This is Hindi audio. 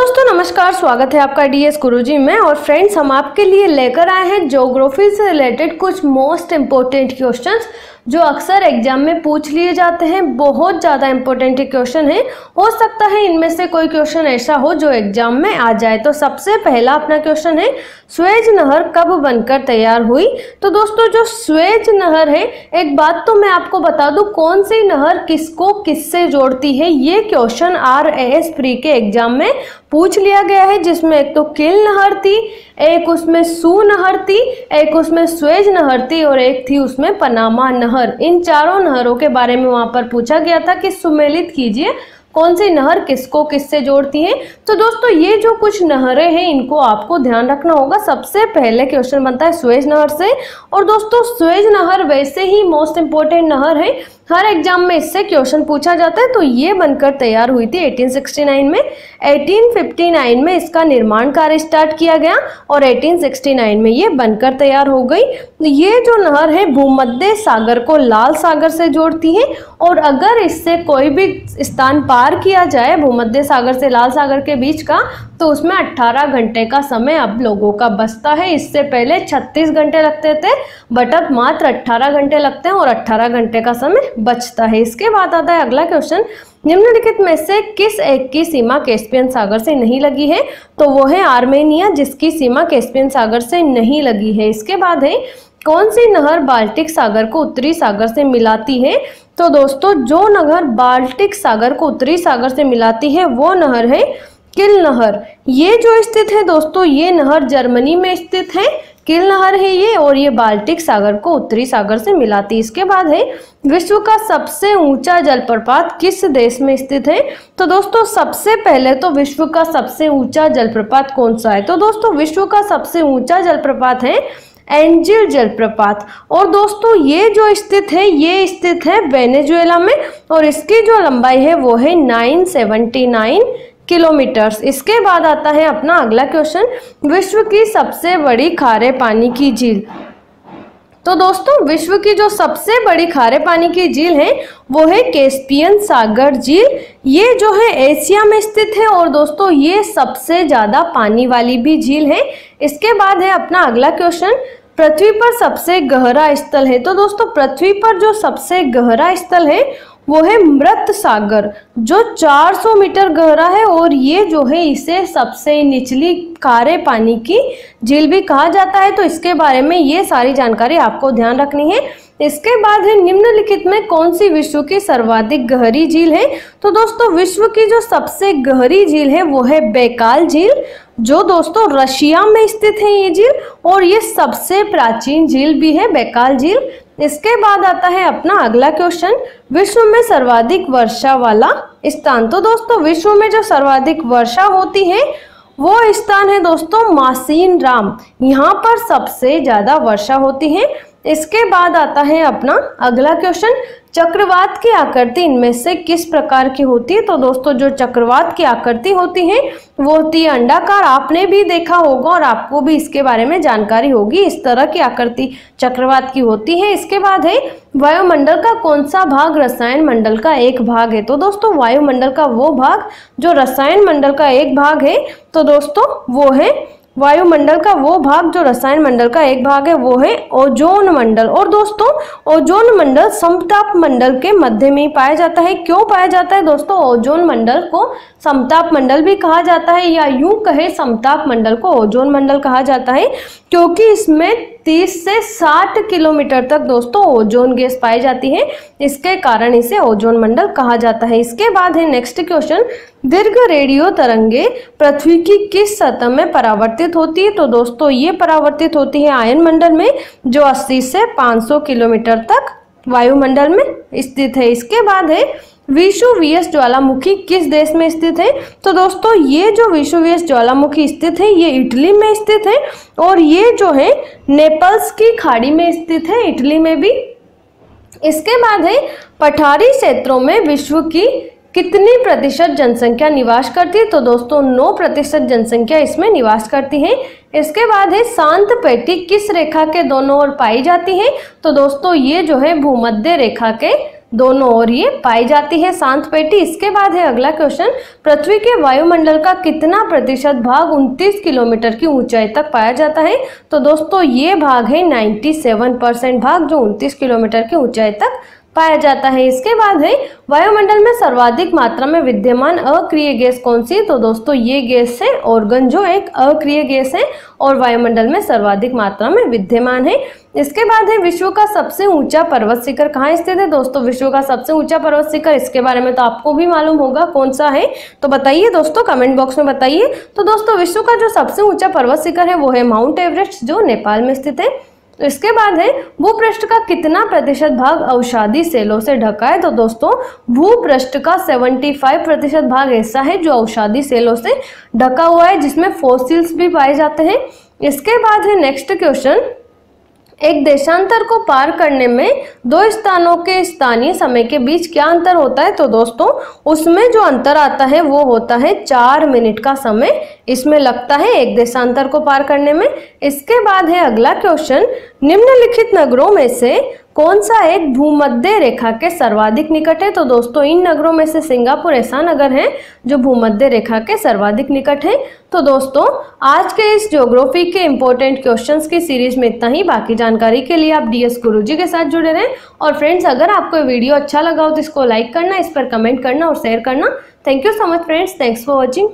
दोस्तों नमस्कार, स्वागत है आपका डीएस गुरुजी में। और फ्रेंड्स, हम आपके लिए लेकर आए हैं ज्योग्राफी से रिलेटेड कुछ मोस्ट इम्पोर्टेंट क्वेश्चंस जो अक्सर एग्जाम में पूछ लिए जाते हैं। बहुत ज़्यादा इंपॉर्टेंट क्वेश्चन है, हो सकता है इनमें से कोई क्वेश्चन ऐसा हो जो एग्जाम में आ जाए। तो सबसे पहला अपना क्वेश्चन है, सुएज नहर कब बनकर तैयार हुई। तो दोस्तों जो सुएज नहर है, एक बात तो मैं आपको बता दूं, कौन सी नहर किसको किससे जोड़ती है, ये क्वेश्चन RAS प्री के एग्जाम में पूछ लिया गया है। जिसमें एक तो किल नहर थी, एक उसमें सू नहर थी, एक उसमें सुएज नहर थी और एक थी उसमें पनामा नहर। इन चारों नहरों के बारे में वहां पर पूछा गया था कि सुमेलित कीजिए कौन सी नहर किसको किससे जोड़ती है। तो दोस्तों ये जो कुछ नहरें हैं इनको आपको ध्यान रखना होगा। सबसे पहले क्वेश्चन बनता है सुएज नहर से। और दोस्तों सुएज नहर वैसे ही मोस्ट इंपोर्टेंट नहर है, हर एग्जाम में इससे क्वेश्चन पूछा जाता है। तो ये बनकर तैयार हुई थी 1869 में। 1859 में इसका निर्माण कार्य स्टार्ट किया गया और 1869 में ये बनकर तैयार हो गई। ये जो नहर है भूमध्य सागर को लाल सागर से जोड़ती है। और अगर इससे कोई भी स्थान पार किया जाए भूमध्य सागर से लाल सागर के बीच का, तो उसमें 18 घंटे का समय अब लोगों का बचता है। इससे पहले 36 घंटे लगते थे, बट अब मात्र 18 घंटे लगते हैं और 18 घंटे का समय बचता है। इसके बाद आता है अगला क्वेश्चन, निम्नलिखित में से किस एक की सीमा कैस्पियन सागर से नहीं लगी है। तो वो है आर्मेनिया, जिसकी सीमा कैस्पियन सागर से नहीं लगी है। इसके बाद है, कौन सी नहर बाल्टिक सागर को उत्तरी सागर से मिलाती है। तो दोस्तों जो नहर बाल्टिक सागर को उत्तरी सागर से मिलाती है वो नहर है किल नहर। ये जो स्थित है दोस्तों, ये नहर जर्मनी में स्थित है, किल नहर है ये, और ये बाल्टिक सागर को उत्तरी सागर से मिलाती है। इसके बाद है, विश्व का सबसे ऊंचा जलप्रपात किस देश में स्थित है। तो दोस्तों सबसे पहले तो विश्व का सबसे ऊंचा जलप्रपात कौन सा है। तो दोस्तों विश्व का सबसे ऊंचा जलप्रपात है एंजिल जलप्रपात। और दोस्तों ये जो स्थित है, ये स्थित है वेनेजुएला में और इसकी जो लंबाई है वो है 979 किलोमीटर्स। इसके बाद आता है अपना अगला क्वेश्चन, विश्व की सबसे बड़ी खारे पानी की झील। तो दोस्तों विश्व की जो सबसे बड़ी खारे पानी की झील है वो है कैस्पियन सागर झील। ये जो है एशिया में स्थित है और दोस्तों ये सबसे ज्यादा पानी वाली भी झील है। इसके बाद है अपना अगला क्वेश्चन, पृथ्वी पर सबसे गहरा स्थल है। तो दोस्तों पृथ्वी पर जो सबसे गहरा स्थल है वो है मृत सागर, जो 400 मीटर गहरा है। और ये जो है इसे सबसे निचली खारे पानी की झील भी कहा जाता है। तो इसके बारे में ये सारी जानकारी आपको ध्यान रखनी है। इसके बाद है, निम्नलिखित में कौन सी विश्व की सर्वाधिक गहरी झील है। तो दोस्तों विश्व की जो सबसे गहरी झील है वो है बैकाल झील, जो दोस्तों रशिया में स्थित है ये झील, और ये सबसे प्राचीन झील भी है बैकाल झील। इसके बाद आता है अपना अगला क्वेश्चन, विश्व में सर्वाधिक वर्षा वाला स्थान। तो दोस्तों विश्व में जो सर्वाधिक वर्षा होती है वो स्थान है दोस्तों मासीन राम, यहाँ पर सबसे ज्यादा वर्षा होती है। इसके बाद आता है अपना अगला क्वेश्चन, चक्रवात की आकृति इनमें से किस प्रकार की होती है। तो दोस्तों जो चक्रवात की आकृति होती है वो होती है अंडाकार। आपने भी देखा होगा और आपको भी इसके बारे में जानकारी होगी, इस तरह की आकृति चक्रवात की होती है। इसके बाद है, वायुमंडल का कौन सा भाग रसायन मंडल का एक भाग है। तो दोस्तों वायुमंडल का वो भाग जो रसायन मंडल का एक भाग है, तो दोस्तों वो है वायुमंडल का वो भाग जो रसायन मंडल का एक भाग है वो है ओजोन मंडल। और दोस्तों ओजोन मंडल समताप मंडल के मध्य में ही पाया जाता है। क्यों पाया जाता है दोस्तों, ओजोन मंडल को समताप मंडल भी कहा जाता है, या यूं कहे समताप मंडल को ओजोन मंडल कहा जाता है, क्योंकि इसमें 30 से 60 किलोमीटर तक दोस्तों ओजोन गैस पाई जाती है। इसके कारण इसे ओजोन मंडल कहा जाता है। इसके बाद है नेक्स्ट क्वेश्चन, दीर्घ रेडियो तरंगे पृथ्वी की किस सतह में परावर्तित होती है। तो दोस्तों ये परावर्तित होती है आयन मंडल में, जो 80 से 500 किलोमीटर तक वायुमंडल में स्थित है। इसके बाद है, विषुवीय ज्वालामुखी किस देश में स्थित है। तो दोस्तों ये जो विषुवीय ज्वालामुखी स्थित है ये इटली में स्थित है, और ये जो है नेपल्स की खाड़ी में स्थित है, इटली में भी। इसके बाद है, पठारी क्षेत्रों में विश्व की कितनी प्रतिशत जनसंख्या निवास करती है। तो दोस्तों 9% जनसंख्या इसमें निवास करती है। इसके बाद है, शांत पेटी किस रेखा के दोनों ओर पाई जाती है। तो दोस्तों ये जो है भूमध्य रेखा के दोनों ओर ये पाई जाती है शांत पेटी। इसके बाद है अगला क्वेश्चन, पृथ्वी के वायुमंडल का कितना प्रतिशत भाग 29 किलोमीटर की ऊंचाई तक पाया जाता है? तो दोस्तों ये भाग है 97% भाग, जो 29 किलोमीटर की ऊंचाई तक पाया जाता है। इसके बाद है वायुमंडल में सर्वाधिक मात्रा में विद्यमान अक्रिय गैस कौन सी? तो दोस्तों ये गैस है ऑर्गन, जो एक अक्रिय गैस है और वायुमंडल में सर्वाधिक मात्रा में विद्यमान है। इसके बाद है विश्व का सबसे ऊंचा पर्वत शिखर कहाँ स्थित है? दोस्तों विश्व का सबसे ऊंचा पर्वत शिखर, इसके बारे में तो आपको भी मालूम होगा कौन सा है, तो बताइए दोस्तों, कमेंट बॉक्स में बताइए। तो दोस्तों विश्व का जो सबसे ऊंचा पर्वत शिखर है वो है माउंट एवरेस्ट, जो नेपाल में स्थित है। तो इसके बाद है भूपृष्ठ का कितना प्रतिशत भाग अवसादी सेलों से ढका है? तो दोस्तों भूपृष्ठ का 75% भाग ऐसा है जो अवसादी सेलों से ढका हुआ है, जिसमें फॉसिल्स भी पाए जाते हैं। इसके बाद है नेक्स्ट क्वेश्चन, एक देशांतर को पार करने में दो स्थानों के स्थानीय समय के बीच क्या अंतर होता है? तो दोस्तों उसमें जो अंतर आता है वो होता है 4 मिनट का समय इसमें लगता है एक देशांतर को पार करने में। इसके बाद है अगला क्वेश्चन, निम्नलिखित नगरों में से कौन सा एक भूमध्य रेखा के सर्वाधिक निकट है? तो दोस्तों इन नगरों में से सिंगापुर ऐसा नगर है जो भूमध्य रेखा के सर्वाधिक निकट है। तो दोस्तों आज के इस ज्योग्राफी के इंपॉर्टेंट क्वेश्चंस की सीरीज में इतना ही। बाकी जानकारी के लिए आप DS गुरुजी के साथ जुड़े रहें। और फ्रेंड्स अगर आपको वीडियो अच्छा लगा हो तो इसको लाइक करना, इस पर कमेंट करना और शेयर करना। Thank you so much friends, thanks for watching.